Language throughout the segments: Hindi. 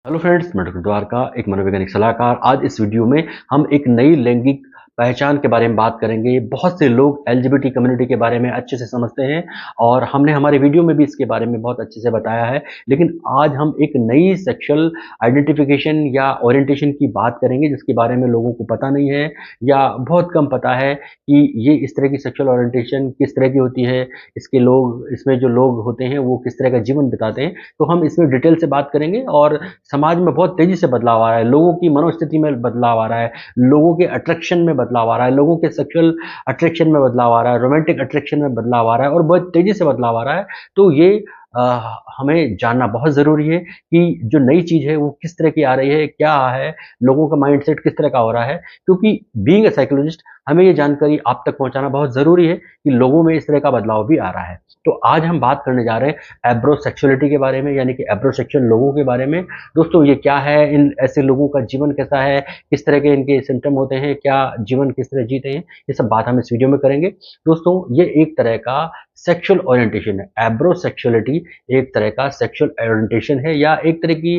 हेलो फ्रेंड्स, मैं डॉक्टर द्वारका, एक मनोवैज्ञानिक सलाहकार। आज इस वीडियो में हम एक नई लैंगिक पहचान के बारे में बात करेंगे। बहुत से लोग एलजीबीटी कम्युनिटी के बारे में अच्छे से समझते हैं और हमने हमारे वीडियो में भी इसके बारे में बहुत अच्छे से बताया है। लेकिन आज हम एक नई सेक्सुअल आइडेंटिफिकेशन या ओरिएंटेशन की बात करेंगे जिसके बारे में लोगों को पता नहीं है या बहुत कम पता है कि ये इस तरह की सेक्सुअल ओरिएंटेशन किस तरह की होती है, इसमें जो लोग होते हैं वो किस तरह का जीवन बिताते हैं। तो हम इसमें डिटेल से बात करेंगे और समाज में बहुत तेजी से बदलाव आ रहा है, लोगों की मनोस्थिति में बदलाव आ रहा है, लोगों के अट्रैक्शन में बदलाव आ रहा है, लोगों के सेक्सुअल अट्रैक्शन में बदलाव आ रहा है, रोमांटिक अट्रैक्शन में बदलाव आ रहा है और बहुत तेजी से बदलाव आ रहा है। तो ये हमें जानना बहुत ज़रूरी है कि जो नई चीज़ है वो किस तरह की आ रही है, क्या है, लोगों का माइंडसेट किस तरह का हो रहा है। क्योंकि बीइंग अ साइकोलॉजिस्ट हमें ये जानकारी आप तक पहुँचाना बहुत ज़रूरी है कि लोगों में इस तरह का बदलाव भी आ रहा है। तो आज हम बात करने जा रहे हैं एब्रोसेक्सुअलिटी के बारे में, यानी कि एब्रोसेक्सुअल लोगों के बारे में। दोस्तों, ये क्या है, इन ऐसे लोगों का जीवन कैसा है, किस तरह के इनके सिम्पटम होते हैं, क्या जीवन किस तरह जीते हैं, ये सब बात हम इस वीडियो में करेंगे। दोस्तों, ये एक तरह का सेक्सुअल ओरिएंटेशन है। एब्रोसेक्सुअलिटी एक तरह का सेक्सुअल ओरिएंटेशन है या एक तरह की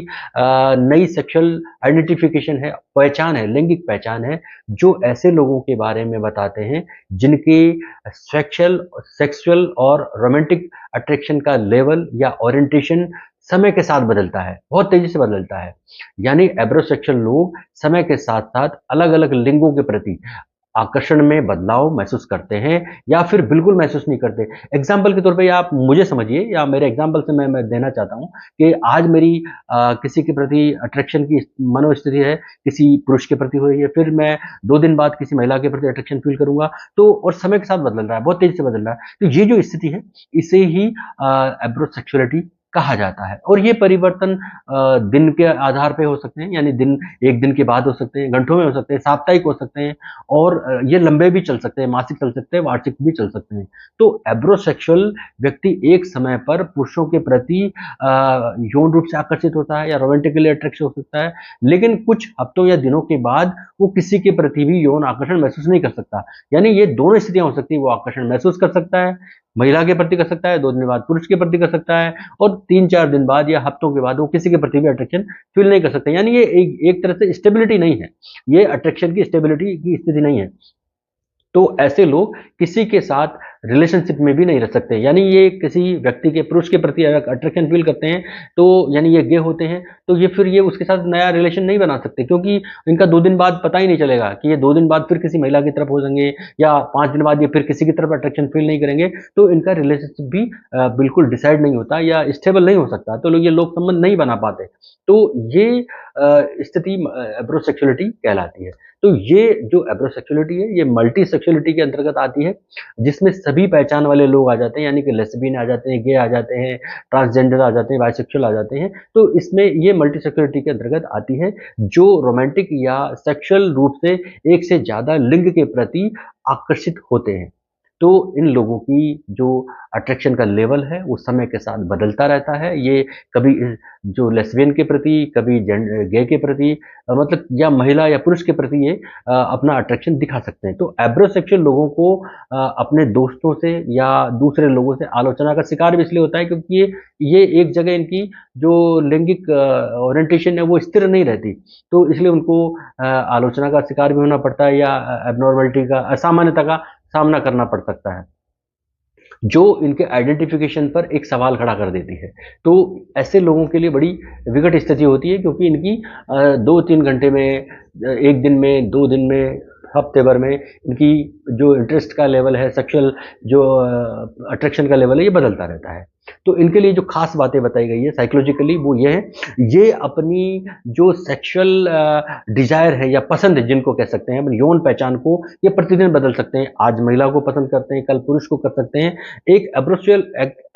नई सेक्सुअल आइडेंटिफिकेशन है, पहचान है, लैंगिक पहचान है, जो ऐसे लोगों के बारे में बताते हैं जिनके सेक्सुअल सेक्सुअल और रोमांटिक अट्रैक्शन का लेवल या ओरिएंटेशन समय के साथ बदलता है, बहुत तेजी से बदलता है। यानी एब्रोसेक्सुअल लोग समय के साथ-साथ अलग-अलग लिंगों के प्रति आकर्षण में बदलाव महसूस करते हैं या फिर बिल्कुल महसूस नहीं करते। एग्ज़ाम्पल के तौर पे आप मुझे समझिए या मेरे एग्ज़ाम्पल से मैं देना चाहता हूँ कि आज मेरी किसी के प्रति अट्रैक्शन की मनोस्थिति है, किसी पुरुष के प्रति हो रही है, फिर मैं 2 दिन बाद किसी महिला के प्रति अट्रैक्शन फ़ील करूँगा, तो और समय के साथ बदल रहा है, बहुत तेज़ी से बदल रहा है। तो ये जो स्थिति है, इसे ही एब्रोसेक्सुअलिटी कहा जाता है और ये परिवर्तन दिन के आधार पे हो सकते हैं, यानी दिन 1 दिन के बाद हो सकते हैं, घंटों में हो सकते हैं, साप्ताहिक हो सकते हैं और ये लंबे भी चल सकते हैं, मासिक चल सकते हैं, वार्षिक भी चल सकते हैं। तो एब्रोसेक्सुअल व्यक्ति एक समय पर पुरुषों के प्रति यौन रूप से आकर्षित होता है या रोमांटिकली अट्रैक्शन हो सकता है, लेकिन कुछ हफ्तों या दिनों के बाद वो किसी के प्रति भी यौन आकर्षण महसूस नहीं कर सकता। यानी ये दोनों स्थितियाँ हो सकती हैं, वो आकर्षण महसूस कर सकता है, महिला के प्रति कर सकता है, 2 दिन बाद पुरुष के प्रति कर सकता है और 3-4 दिन बाद या हफ्तों के बाद वो किसी के प्रति भी अट्रैक्शन फ़ील नहीं कर सकते। यानी ये एक तरह से स्टेबिलिटी नहीं है। ये अट्रैक्शन की स्टेबिलिटी की स्थिति नहीं है। तो ऐसे लोग किसी के साथ रिलेशनशिप में भी नहीं रह सकते। यानी ये किसी व्यक्ति के पुरुष के प्रति अट्रैक्शन फ़ील करते हैं, तो यानी ये गे होते हैं, तो ये उसके साथ नया रिलेशन नहीं बना सकते क्योंकि इनका 2 दिन बाद पता ही नहीं चलेगा कि ये 2 दिन बाद फिर किसी महिला की तरफ हो जाएँगे या 5 दिन बाद ये फिर किसी की तरफ अट्रैक्शन फ़ील नहीं करेंगे। तो इनका रिलेशनशिप भी बिल्कुल डिसाइड नहीं होता या स्टेबल नहीं हो सकता। तो ये लोग संबंध नहीं बना पाते। तो ये स्थिति एब्रोसेक्सुअलिटी कहलाती है। तो ये जो एब्रोसेक्सुअलिटी है, ये मल्टी सेक्सुअलिटी के अंतर्गत आती है, जिसमें सभी पहचान वाले लोग आ जाते हैं, यानी कि लेस्बियन आ जाते हैं, गे आ जाते हैं, ट्रांसजेंडर आ जाते हैं, बाइसेक्सुअल आ जाते हैं। तो इसमें ये मल्टी सेक्सुअलिटी के अंतर्गत आती है, जो रोमांटिक या सेक्सुअल रूप से एक से ज़्यादा लिंग के प्रति आकर्षित होते हैं। तो इन लोगों की जो अट्रैक्शन का लेवल है, वो समय के साथ बदलता रहता है। ये कभी जो लेस्बियन के प्रति, कभी गे के प्रति मतलब या महिला या पुरुष के प्रति ये अपना अट्रैक्शन दिखा सकते हैं। तो एब्रोसेक्सुअल लोगों को अपने दोस्तों से या दूसरे लोगों से आलोचना का शिकार भी इसलिए होता है क्योंकि ये एक जगह इनकी जो लैंगिक ओरिएंटेशन है वो स्थिर नहीं रहती। तो इसलिए उनको आलोचना का शिकार भी होना पड़ता है या एब्नॉर्मैलिटी का, असामान्यता का सामना करना पड़ सकता है, जो इनके आइडेंटिफिकेशन पर एक सवाल खड़ा कर देती है। तो ऐसे लोगों के लिए बड़ी विकट स्थिति होती है क्योंकि इनकी 2-3 घंटे में 1 दिन में, 2 दिन में, हफ्ते भर में इनकी जो इंटरेस्ट का लेवल है, सेक्सुअल जो अट्रैक्शन का लेवल है, ये बदलता रहता है। तो इनके लिए जो खास बातें बताई गई है साइकोलॉजिकली वो ये है, ये अपनी जो सेक्सुअल डिज़ायर है या पसंद है जिनको कह सकते हैं, अपनी यौन पहचान को ये प्रतिदिन बदल सकते हैं। आज महिला को पसंद करते हैं, कल पुरुष को कर सकते हैं। एक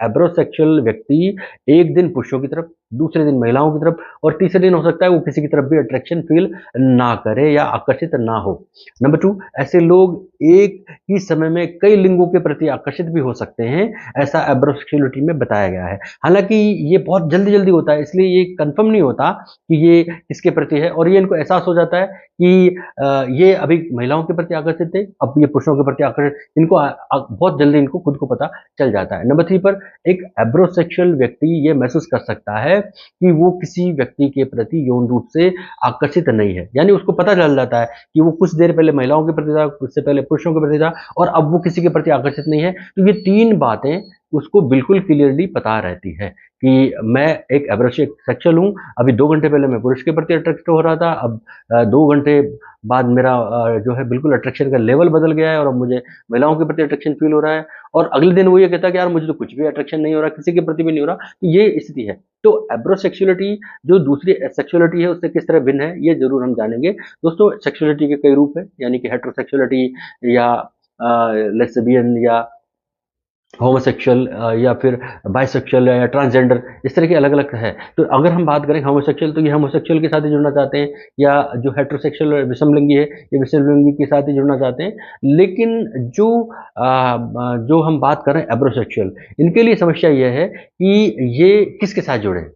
एब्रोसेक्सुअल व्यक्ति एक दिन पुरुषों की तरफ, दूसरे दिन महिलाओं की तरफ और तीसरे दिन हो सकता है वो किसी की तरफ भी अट्रैक्शन फ़ील ना करे या आकर्षित ना हो। नंबर 2, ऐसे लोग एक ही समय में कई लिंगों के प्रति आकर्षित भी हो सकते हैं। ऐसा एब्रोसेक्सुअलिटी में बताया गया है। हालांकि ये बहुत जल्दी जल्दी होता है, इसलिए ये कंफर्म नहीं होता कि ये किसके प्रति है, और ये इनको एहसास हो जाता है कि ये अभी महिलाओं के प्रति आकर्षित थे, अब ये पुरुषों के प्रति आकर्षित, इनको बहुत जल्दी इनको खुद को पता चल जाता है। नंबर 3 पर एक एब्रोसेक्सुअल व्यक्ति ये महसूस कर सकता है कि वो किसी व्यक्ति के प्रति यौन रूप से आकर्षित नहीं है, यानी उसको पता चल जाता है कि वो कुछ देर पहले महिलाओं के प्रति था, उससे पहले पुरुषों के प्रति था, और अब वो किसी के प्रति आकर्षित नहीं है। तो ये 3 बातें उसको बिल्कुल क्लियरली पता रहती है कि मैं एक एब्रोसेक्सुअल हूँ। अभी 2 घंटे पहले मैं पुरुष के प्रति अट्रैक्ट हो रहा था, अब 2 घंटे बाद मेरा जो है बिल्कुल अट्रैक्शन का लेवल बदल गया है, और अब मुझे महिलाओं के प्रति अट्रैक्शन फील हो रहा है, और अगले दिन वो ये कहता है कि यार मुझे तो कुछ भी अट्रैक्शन नहीं हो रहा, किसी के प्रति भी नहीं हो रहा। तो ये स्थिति है। तो एब्रोसेक्सुअलिटी जो दूसरी सेक्सुअलिटी है उससे किस तरह भिन्न है, ये जरूर हम जानेंगे। दोस्तों, सेक्सुअलिटी के कई रूप है, यानी कि हेटेरोसेक्सुअलिटी या लेस्बियन या होमोसेक्सुअल या फिर बाइसेक्सुअल या ट्रांसजेंडर, इस तरह के अलग अलग है। तो अगर हम बात करें होमोसेक्सुअल, तो ये होमोसेक्सुअल के साथ ही जुड़ना चाहते हैं, या जो हेटेरोसेक्सुअल विषमलिंगी है ये विषमलिंगी के साथ ही जुड़ना चाहते हैं। लेकिन जो हम बात कर रहे हैं एब्रोसेक्सुअल, इनके लिए समस्या यह है कि ये किसके साथ जुड़े,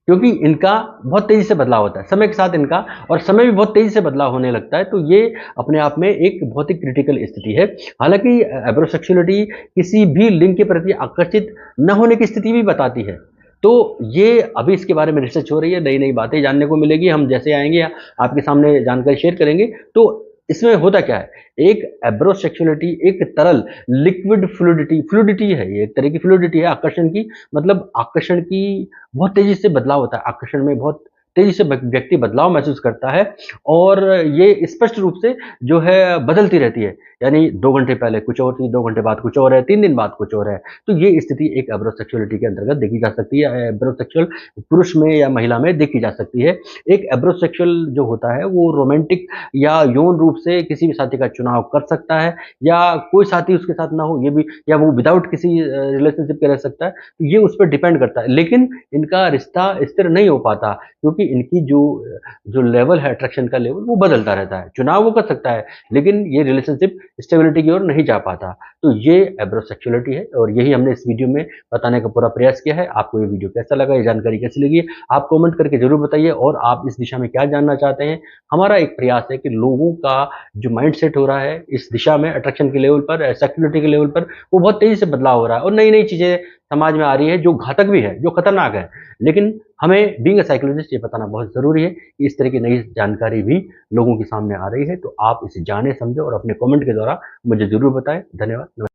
क्योंकि इनका बहुत तेजी से बदलाव होता है समय के साथ इनका, और समय भी बहुत तेजी से बदलाव होने लगता है। तो ये अपने आप में एक बहुत ही क्रिटिकल स्थिति है। हालांकि एब्रोसेक्सुअलिटी किसी भी लिंग के प्रति आकर्षित न होने की स्थिति भी बताती है। तो ये अभी इसके बारे में रिसर्च हो रही है, नई नई बातें जानने को मिलेगी, हम जैसे आएंगे आपके सामने जानकारी शेयर करेंगे। तो इसमें होता क्या है, एक एब्रोसेक्सुअलिटी एक तरल लिक्विड फ्लूइडिटी है, ये एक तरह की फ्लूइडिटी है आकर्षण की, मतलब आकर्षण की बहुत तेजी से बदलाव होता है, आकर्षण में बहुत तेजी से व्यक्ति बदलाव महसूस करता है, और ये स्पष्ट रूप से जो है बदलती रहती है, यानी 2 घंटे पहले कुछ और थी, 2 घंटे बाद कुछ और है, 3 दिन बाद कुछ और है। तो ये स्थिति एक एब्रोसेक्सुअलिटी के अंतर्गत देखी जा सकती है, एब्रोसेक्सुअल पुरुष में या महिला में देखी जा सकती है। एक एब्रोसेक्सुअल जो होता है वो रोमांटिक या यौन रूप से किसी भी साथी का चुनाव कर सकता है, या कोई साथी उसके साथ ना हो ये भी, या वो विदाउट किसी रिलेशनशिप के रह सकता है। तो ये उस पर डिपेंड करता है, लेकिन इनका रिश्ता स्थिर नहीं हो पाता, क्योंकि इनकी जो लेवल है अट्रैक्शन का लेवल वो बदलता रहता है। चुनाव वो कर सकता है, लेकिन ये रिलेशनशिप स्टेबिलिटी की ओर नहीं जा पाता। तो ये एब्रोसेक्सुअलिटी है, और यही हमने इस वीडियो में बताने का पूरा प्रयास किया है। आपको ये वीडियो कैसा लगा, ये जानकारी कैसी लगी, आप कमेंट करके जरूर बताइए, और आप इस दिशा में क्या जानना चाहते हैं। हमारा एक प्रयास है कि लोगों का जो माइंड सेट हो रहा है इस दिशा में अट्रैक्शन के लेवल पर, सेक्सुअलिटी के लेवल पर, वो बहुत तेजी से बदलाव हो रहा है, और नई नई चीजें समाज में आ रही है जो घातक भी है, जो खतरनाक है। लेकिन हमें बीइंग अ साइकोलॉजिस्ट ये बताना बहुत जरूरी है कि इस तरह की नई जानकारी भी लोगों के सामने आ रही है। तो आप इसे जाने समझे और अपने कमेंट के द्वारा मुझे जरूर बताएं। धन्यवाद।